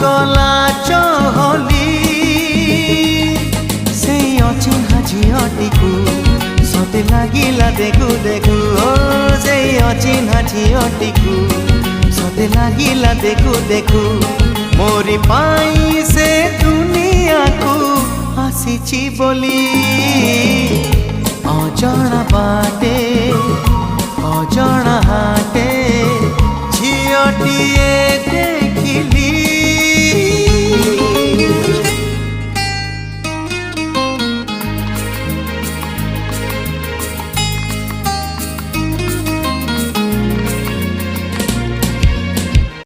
गला चहली से अचिन्हा झीटी सते लागिला देखु देखु से अचिन्हा झीटी सते लागिला देखु देखु मोरी पाई से दुनिया को आसीची बोली अजणा बाटे अजणा हाटे झीटीए